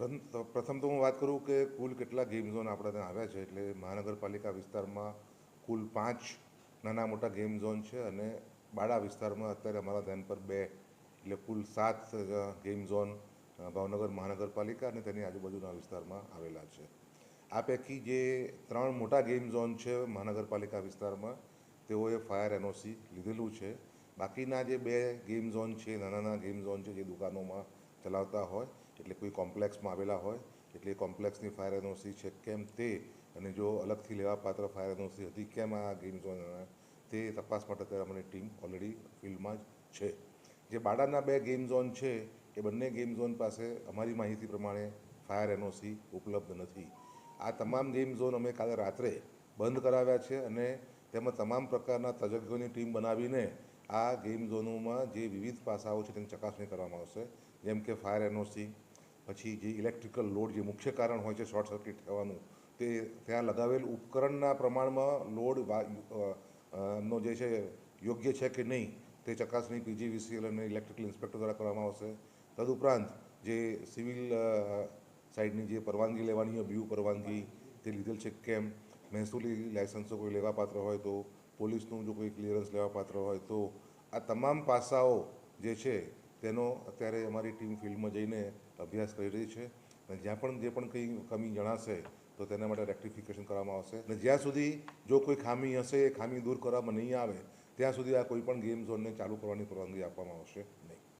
પ્રથમ તો હું વાત કરું કે કુલ કેટલા ગેમ ઝોન આપણા ત્યાં આવ્યા છે. એટલે મહાનગરપાલિકા વિસ્તારમાં કુલ 5 નાના મોટા ગેમ ઝોન છે અને બાળા વિસ્તારમાં અત્યારે અમારા ધ્યાન પર 2, એટલે કુલ 7 ગેમ ઝોન ભાવનગર મહાનગરપાલિકા અને તેની આજુબાજુના વિસ્તારમાં આવેલા છે. આ પૈકી જે 3 મોટા ગેમ ઝોન છે મહાનગરપાલિકા વિસ્તારમાં, તેઓએ ફાયર એનઓસી લીધેલું છે. બાકીના જે 2 ગેમ ઝોન છે, નાના નાના ગેમ ઝોન છે, જે દુકાનોમાં ચલાવતા હોય, એટલે કોઈ કોમ્પ્લેક્સમાં આવેલા હોય, એટલે એ કોમ્પ્લેક્સની ફાયર એનઓસી છે કેમ તે, અને જો અલગથી લેવાપાત્ર ફાયર એનઓસી હતી કેમ આ ગેમ ઝોન, તે તપાસ માટે અત્યારે અમારી ટીમ ઓલરેડી ફિલ્ડમાં જ છે. જે બાળાના 2 ગેમ ઝોન છે, એ બંને ગેમ ઝોન પાસે અમારી માહિતી પ્રમાણે ફાયર એનઓસી ઉપલબ્ધ નથી. આ તમામ ગેમ ઝોન અમે કાલે રાત્રે બંધ કરાવ્યા છે અને તેમાં તમામ પ્રકારના તજજ્ઞોની ટીમ બનાવીને આ ગેમ ઝોનોમાં જે વિવિધ પાસાઓ છે તેની ચકાસણી કરવામાં આવશે. જેમ કે ફાયર એનઓસી, પછી જે ઇલેક્ટ્રિકલ લોડ, જે મુખ્ય કારણ હોય છે શોર્ટ સર્કિટ થવાનું, તે ત્યાં લગાવેલ ઉપકરણના પ્રમાણમાં લોડ નો જે છે યોગ્ય છે કે નહીં, તે ચકાસણી પીજીવીસીએલ અને ઇલેક્ટ્રિકલ ઇન્સ્પેક્ટર દ્વારા કરવામાં આવશે. તદુપરાંત જે સિવિલ સાઇડની જે પરવાનગી લેવાની હોય, બીયુ પરવાનગી, તે લીધેલ છે કેમ, મહેસૂલી લાયસન્સો કોઈ લેવાપાત્ર હોય તો, પોલીસનું જો કોઈ ક્લિયરન્સ લેવાપાત્ર હોય તો, આ તમામ પાસાઓ જે છે તેનો અત્યારે અમારી ટીમ ફિલ્ડમાં જઈને અભ્યાસ કરી રહી છે. અને જ્યાં પણ જે પણ કંઈ કમી જણાશે તો તેના માટે રેક્ટિફિકેશન કરવામાં આવશે. અને જ્યાં સુધી જો કોઈ ખામી હશે, એ ખામી દૂર કરવામાં નહીં આવે ત્યાં સુધી આ કોઈ પણ ગેમ ઝોનને ચાલુ કરવાની પરવાનગી આપવામાં આવશે